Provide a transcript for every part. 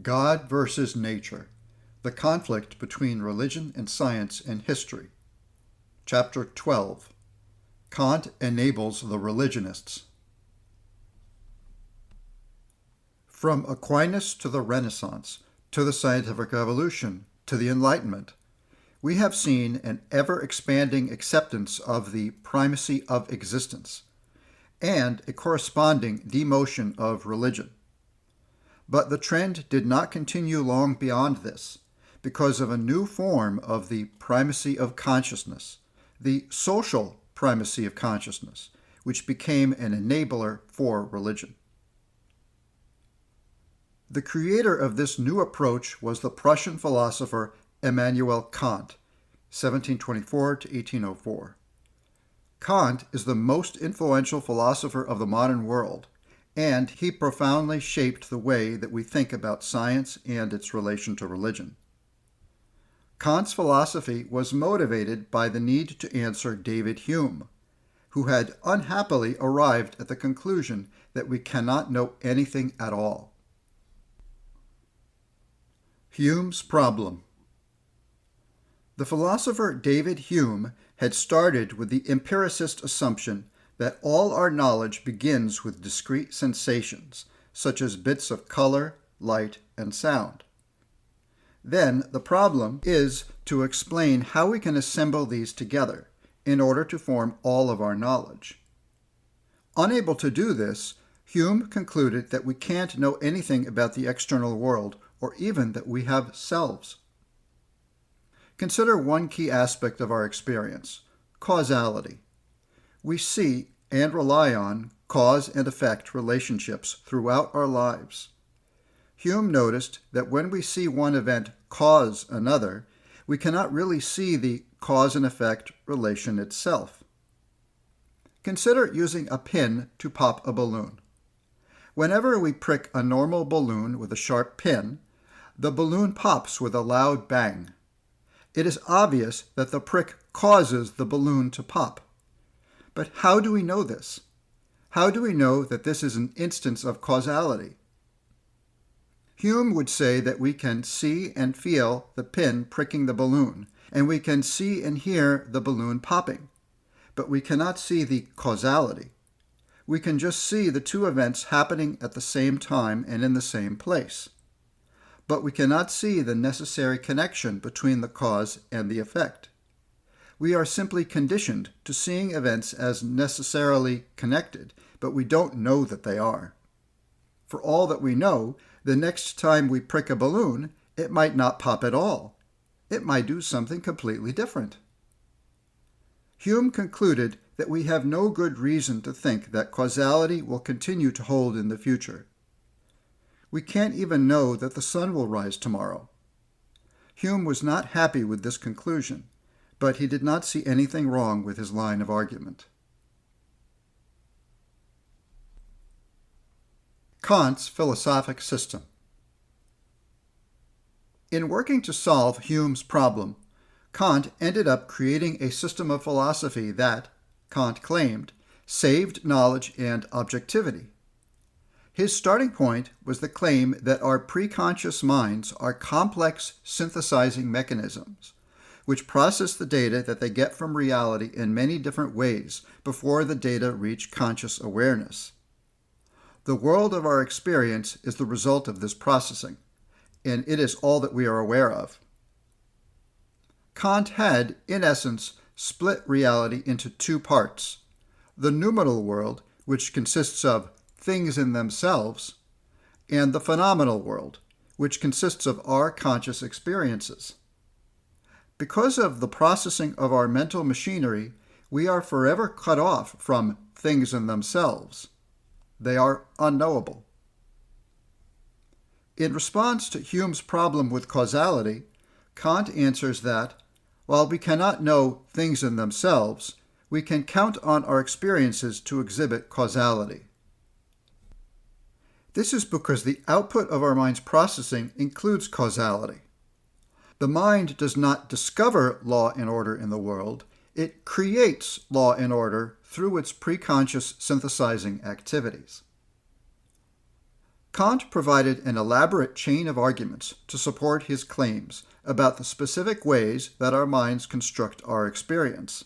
God versus Nature, the conflict between religion and science and history. Chapter 12. Kant enables the religionists. From Aquinas to the Renaissance, to the scientific revolution, to the Enlightenment, we have seen an ever-expanding acceptance of the primacy of existence, and a corresponding demotion of religion. But the trend did not continue long beyond this, because of a new form of the primacy of consciousness, the social primacy of consciousness, which became an enabler for religion. The creator of this new approach was the Prussian philosopher Immanuel Kant, 1724 to 1804. Kant is the most influential philosopher of the modern world, and he profoundly shaped the way that we think about science and its relation to religion. Kant's philosophy was motivated by the need to answer David Hume, who had unhappily arrived at the conclusion that we cannot know anything at all. Hume's problem. The philosopher David Hume had started with the empiricist assumption that all our knowledge begins with discrete sensations, such as bits of color, light, and sound. Then the problem is to explain how we can assemble these together in order to form all of our knowledge. Unable to do this, Hume concluded that we can't know anything about the external world, or even that we have selves. Consider one key aspect of our experience: causality. We see and rely on cause and effect relationships throughout our lives. Hume noticed that when we see one event cause another, we cannot really see the cause and effect relation itself. Consider using a pin to pop a balloon. Whenever we prick a normal balloon with a sharp pin, the balloon pops with a loud bang. It is obvious that the prick causes the balloon to pop. But how do we know this? How do we know that this is an instance of causality? Hume would say that we can see and feel the pin pricking the balloon, and we can see and hear the balloon popping, but we cannot see the causality. We can just see the two events happening at the same time and in the same place. But we cannot see the necessary connection between the cause and the effect. We are simply conditioned to seeing events as necessarily connected, but we don't know that they are. For all that we know, the next time we prick a balloon, it might not pop at all. It might do something completely different. Hume concluded that we have no good reason to think that causality will continue to hold in the future. We can't even know that the sun will rise tomorrow. Hume was not happy with this conclusion, but he did not see anything wrong with his line of argument. Kant's philosophic system. In working to solve Hume's problem, Kant ended up creating a system of philosophy that, Kant claimed, saved knowledge and objectivity. His starting point was the claim that our preconscious minds are complex synthesizing mechanisms, which process the data that they get from reality in many different ways before the data reach conscious awareness. The world of our experience is the result of this processing, and it is all that we are aware of. Kant had, in essence, split reality into two parts: the noumenal world, which consists of things in themselves, and the phenomenal world, which consists of our conscious experiences. Because of the processing of our mental machinery, we are forever cut off from things in themselves. They are unknowable. In response to Hume's problem with causality, Kant answers that, while we cannot know things in themselves, we can count on our experiences to exhibit causality. This is because the output of our mind's processing includes causality. The mind does not discover law and order in the world, it creates law and order through its preconscious synthesizing activities. Kant provided an elaborate chain of arguments to support his claims about the specific ways that our minds construct our experience.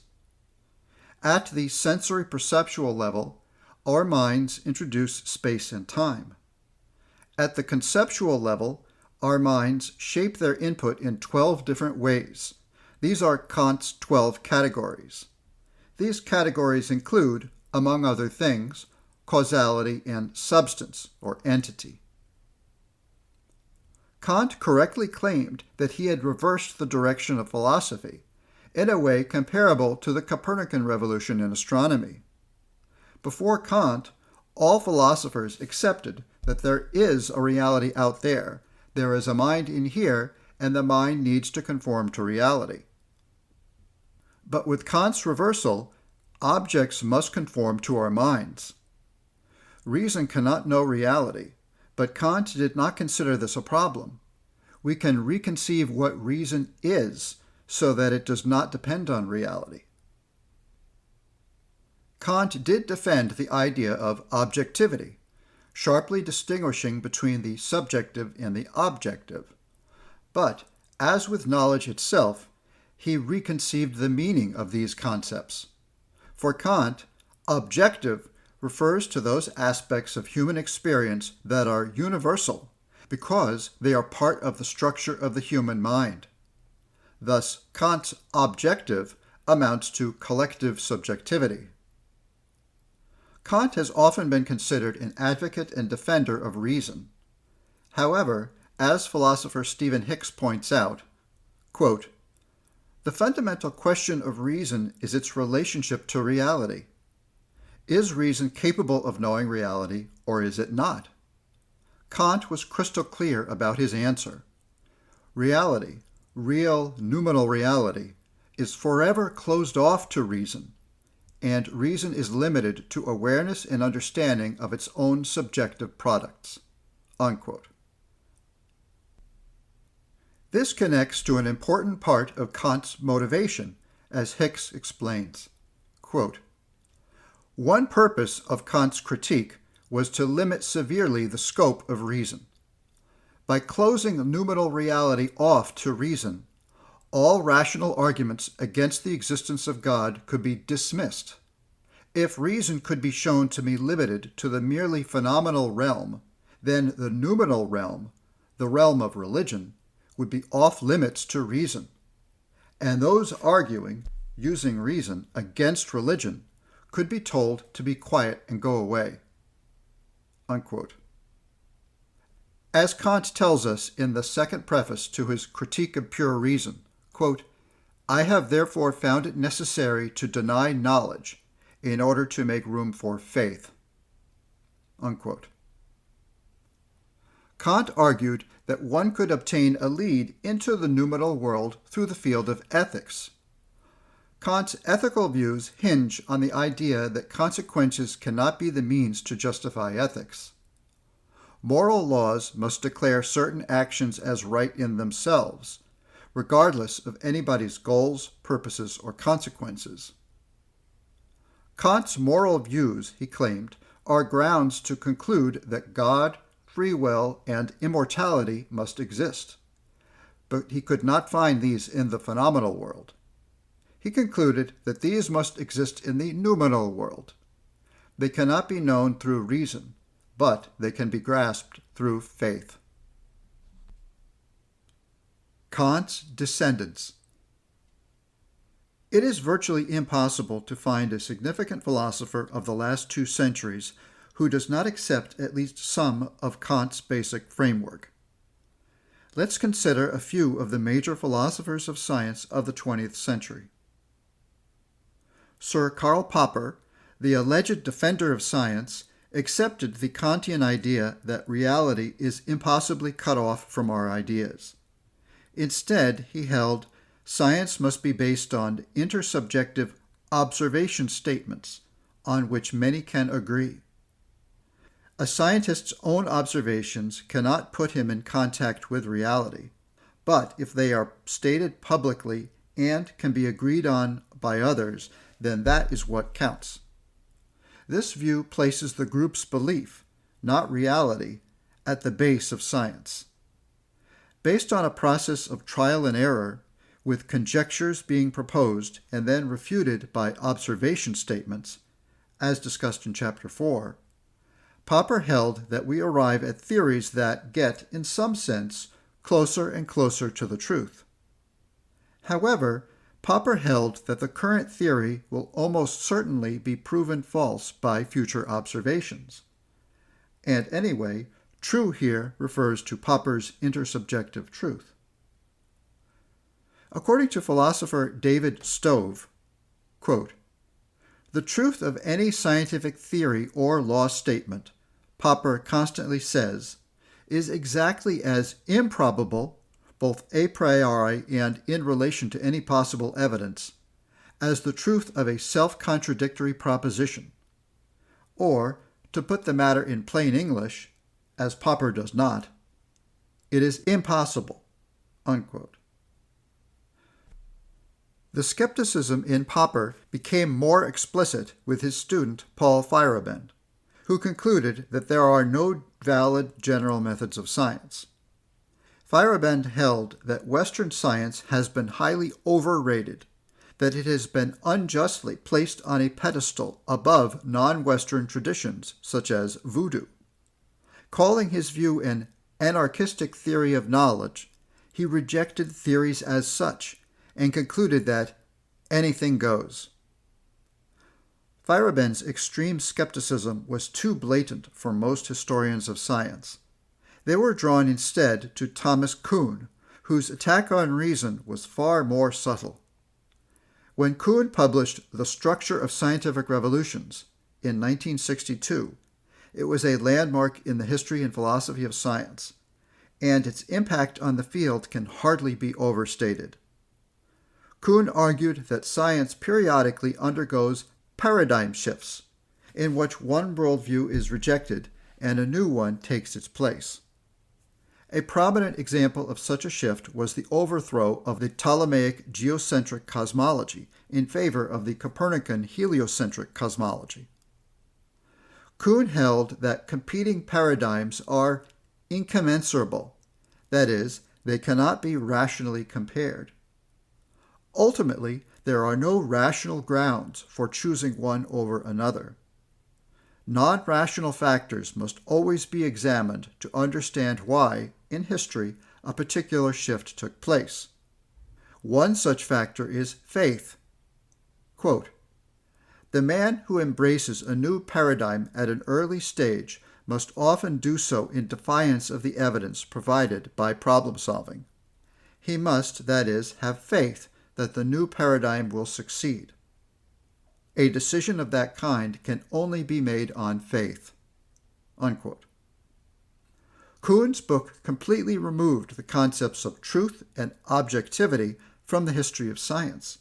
At the sensory perceptual level, our minds introduce space and time. At the conceptual level, our minds shape their input in 12 different ways. These are Kant's 12 categories. These categories include, among other things, causality and substance, or entity. Kant correctly claimed that he had reversed the direction of philosophy in a way comparable to the Copernican revolution in astronomy. Before Kant, all philosophers accepted that there is a reality out there, there is a mind in here, and the mind needs to conform to reality. But with Kant's reversal, objects must conform to our minds. Reason cannot know reality, but Kant did not consider this a problem. We can reconceive what reason is so that it does not depend on reality. Kant did defend the idea of objectivity, sharply distinguishing between the subjective and the objective. But, as with knowledge itself, he reconceived the meaning of these concepts. For Kant, objective refers to those aspects of human experience that are universal because they are part of the structure of the human mind. Thus, Kant's objective amounts to collective subjectivity. Kant has often been considered an advocate and defender of reason. However, as philosopher Stephen Hicks points out, quote, "The fundamental question of reason is its relationship to reality. Is reason capable of knowing reality, or is it not?" Kant was crystal clear about his answer. Reality, real noumenal reality, is forever closed off to reason, and reason is limited to awareness and understanding of its own subjective products. Unquote. This connects to an important part of Kant's motivation, as Hicks explains. Quote, "One purpose of Kant's critique was to limit severely the scope of reason. By closing noumenal reality off to reason, all rational arguments against the existence of God could be dismissed. If reason could be shown to be limited to the merely phenomenal realm, then the noumenal realm, the realm of religion, would be off limits to reason. And those arguing, using reason, against religion could be told to be quiet and go away." Unquote. As Kant tells us in the second preface to his Critique of Pure Reason, quote, "I have therefore found it necessary to deny knowledge in order to make room for faith." Unquote. Kant argued that one could obtain a lead into the noumenal world through the field of ethics. Kant's ethical views hinge on the idea that consequences cannot be the means to justify ethics. Moral laws must declare certain actions as right in themselves, regardless of anybody's goals, purposes, or consequences. Kant's moral views, he claimed, are grounds to conclude that God, free will, and immortality must exist. But he could not find these in the phenomenal world. He concluded that these must exist in the noumenal world. They cannot be known through reason, but they can be grasped through faith. Kant's descendants. It is virtually impossible to find a significant philosopher of the last 2 centuries who does not accept at least some of Kant's basic framework. Let's consider a few of the major philosophers of science of the 20th century. Sir Karl Popper, the alleged defender of science, accepted the Kantian idea that reality is impossibly cut off from our ideas. Instead, he held, science must be based on intersubjective observation statements on which many can agree. A scientist's own observations cannot put him in contact with reality, but if they are stated publicly and can be agreed on by others, then that is what counts. This view places the group's belief, not reality, at the base of science. Based on a process of trial and error, with conjectures being proposed and then refuted by observation statements, as discussed in Chapter 4, Popper held that we arrive at theories that get, in some sense, closer and closer to the truth. However, Popper held that the current theory will almost certainly be proven false by future observations. And anyway, true here refers to Popper's intersubjective truth. According to philosopher David Stove, quote, "The truth of any scientific theory or law statement," Popper constantly says, "is exactly as improbable, both a priori and in relation to any possible evidence, as the truth of a self-contradictory proposition. Or, to put the matter in plain English, as Popper does not, it is impossible." Unquote. The skepticism in Popper became more explicit with his student Paul Feyerabend, who concluded that there are no valid general methods of science. Feyerabend held that Western science has been highly overrated, that it has been unjustly placed on a pedestal above non-Western traditions such as voodoo. Calling his view an anarchistic theory of knowledge, he rejected theories as such and concluded that anything goes. Feyerabend's extreme skepticism was too blatant for most historians of science. They were drawn instead to Thomas Kuhn, whose attack on reason was far more subtle. When Kuhn published The Structure of Scientific Revolutions in 1962, it was a landmark in the history and philosophy of science, and its impact on the field can hardly be overstated. Kuhn argued that science periodically undergoes paradigm shifts, in which one worldview is rejected and a new one takes its place. A prominent example of such a shift was the overthrow of the Ptolemaic geocentric cosmology in favor of the Copernican heliocentric cosmology. Kuhn held that competing paradigms are incommensurable, that is, they cannot be rationally compared. Ultimately, there are no rational grounds for choosing one over another. Non-rational factors must always be examined to understand why, in history, a particular shift took place. One such factor is faith. Quote, "The man who embraces a new paradigm at an early stage must often do so in defiance of the evidence provided by problem solving. He must, that is, have faith that the new paradigm will succeed. A decision of that kind can only be made on faith." Unquote. Kuhn's book completely removed the concepts of truth and objectivity from the history of science.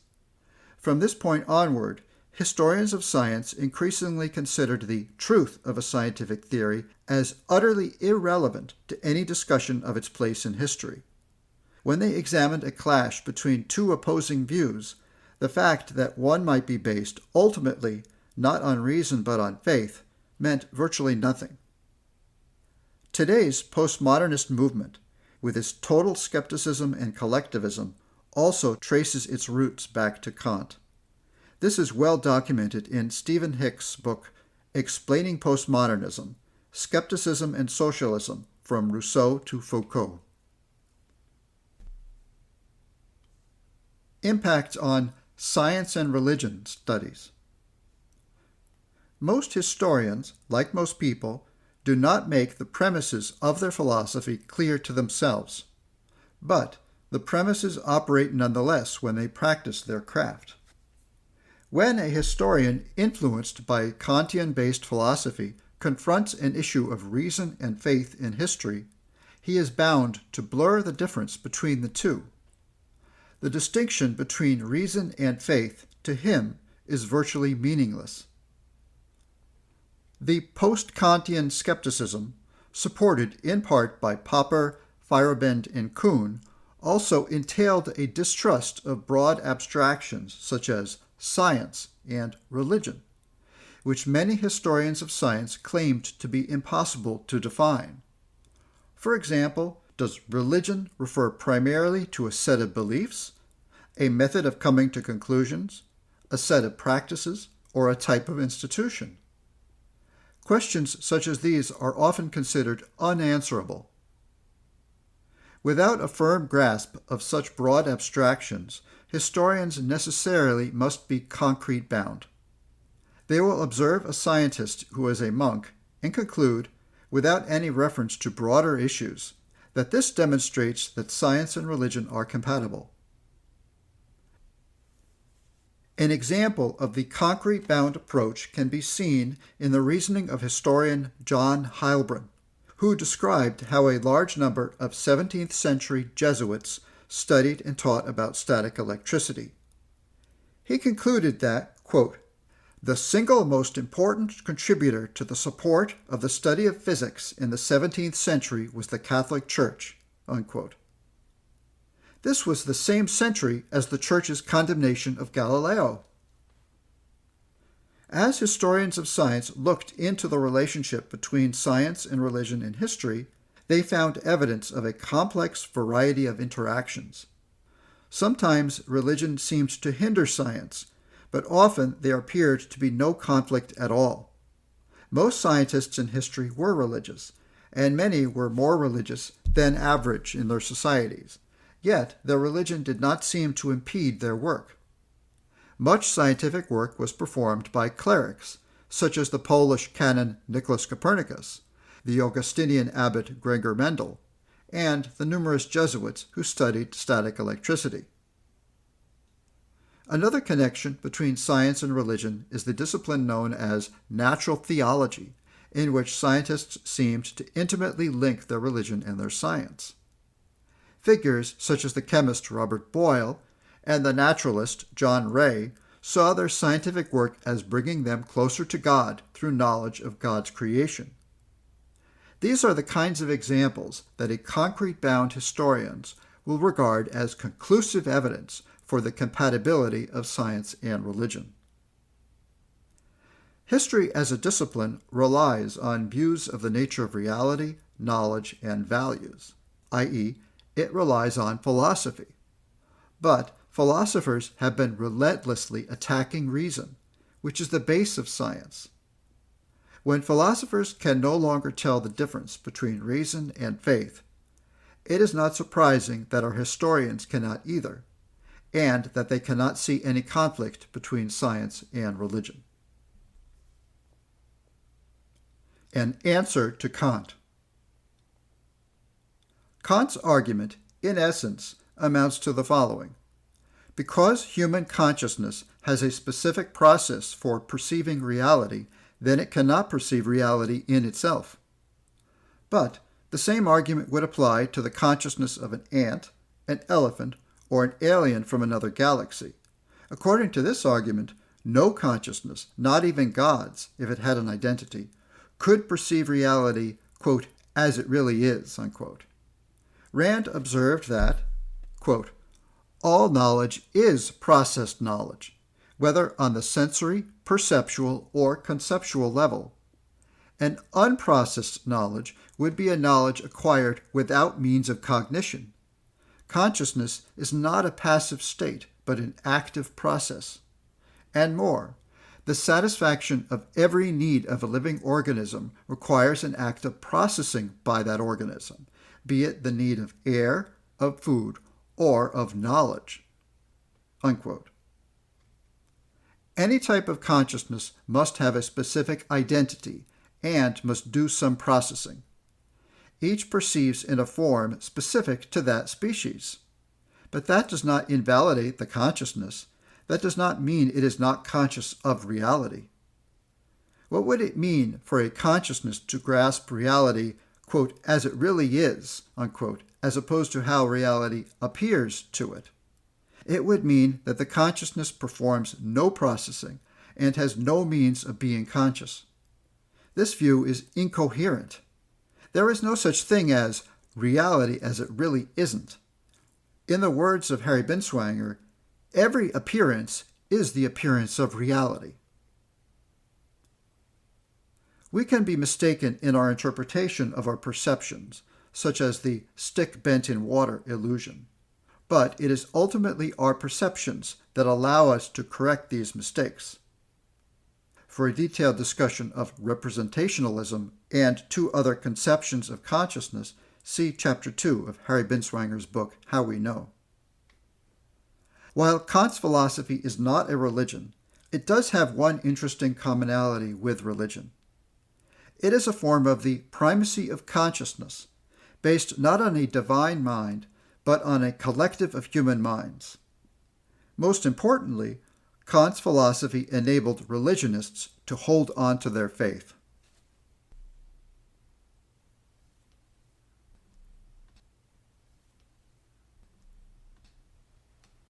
From this point onward, historians of science increasingly considered the truth of a scientific theory as utterly irrelevant to any discussion of its place in history. When they examined a clash between two opposing views, the fact that one might be based ultimately not on reason but on faith meant virtually nothing. Today's postmodernist movement, with its total skepticism and collectivism, also traces its roots back to Kant. This is well documented in Stephen Hick's book, Explaining Postmodernism, Skepticism and Socialism, From Rousseau to Foucault. Impact on science and religion studies. Most historians, like most people, do not make the premises of their philosophy clear to themselves, but the premises operate nonetheless when they practice their craft. When a historian influenced by Kantian-based philosophy confronts an issue of reason and faith in history, he is bound to blur the difference between the two. The distinction between reason and faith, to him, is virtually meaningless. The post-Kantian skepticism, supported in part by Popper, Feyerabend, and Kuhn, also entailed a distrust of broad abstractions such as science and religion, which many historians of science claimed to be impossible to define. For example, does religion refer primarily to a set of beliefs, a method of coming to conclusions, a set of practices, or a type of institution? Questions such as these are often considered unanswerable. Without a firm grasp of such broad abstractions, historians necessarily must be concrete bound. They will observe a scientist who is a monk and conclude, without any reference to broader issues, that this demonstrates that science and religion are compatible. An example of the concrete bound approach can be seen in the reasoning of historian John Heilbrunn, who described how a large number of 17th century Jesuits studied and taught about static electricity. He concluded that, quote, "The single most important contributor to the support of the study of physics in the 17th century was the Catholic Church," unquote. This was the same century as the Church's condemnation of Galileo. As historians of science looked into the relationship between science and religion in history, they found evidence of a complex variety of interactions. Sometimes religion seemed to hinder science, but often there appeared to be no conflict at all. Most scientists in history were religious, and many were more religious than average in their societies. Yet their religion did not seem to impede their work. Much scientific work was performed by clerics, such as the Polish canon Nicholas Copernicus, the Augustinian abbot Gregor Mendel, and the numerous Jesuits who studied static electricity. Another connection between science and religion is the discipline known as natural theology, in which scientists seemed to intimately link their religion and their science. Figures such as the chemist Robert Boyle and the naturalist John Ray saw their scientific work as bringing them closer to God through knowledge of God's creation. These are the kinds of examples that a concrete-bound historians will regard as conclusive evidence for the compatibility of science and religion. History as a discipline relies on views of the nature of reality, knowledge, and values, i.e., it relies on philosophy. But philosophers have been relentlessly attacking reason, which is the base of science. When philosophers can no longer tell the difference between reason and faith, it is not surprising that our historians cannot either, and that they cannot see any conflict between science and religion. An answer to Kant. Kant's argument, in essence, amounts to the following. Because human consciousness has a specific process for perceiving reality, then it cannot perceive reality in itself. But the same argument would apply to the consciousness of an ant, an elephant, or an alien from another galaxy. According to this argument, no consciousness, not even God's, if it had an identity, could perceive reality, quote, as it really is, unquote. Rand observed that, quote, all knowledge is processed knowledge, whether on the sensory, perceptual, or conceptual level. An unprocessed knowledge would be a knowledge acquired without means of cognition. Consciousness is not a passive state, but an active process. And more, the satisfaction of every need of a living organism requires an act of processing by that organism, be it the need of air, of food, or of knowledge. Unquote. Any type of consciousness must have a specific identity and must do some processing. Each perceives in a form specific to that species. But that does not invalidate the consciousness. That does not mean it is not conscious of reality. What would it mean for a consciousness to grasp reality, quote, as it really is, unquote, as opposed to how reality appears to it? It would mean that the consciousness performs no processing and has no means of being conscious. This view is incoherent. There is no such thing as reality as it really isn't. In the words of Harry Binswanger, every appearance is the appearance of reality. We can be mistaken in our interpretation of our perceptions, such as the stick bent in water illusion. But it is ultimately our perceptions that allow us to correct these mistakes. For a detailed discussion of representationalism and two other conceptions of consciousness, see Chapter 2 of Harry Binswanger's book, How We Know. While Kant's philosophy is not a religion, it does have one interesting commonality with religion. It is a form of the primacy of consciousness, based not on a divine mind, but on a collective of human minds. Most importantly, Kant's philosophy enabled religionists to hold on to their faith.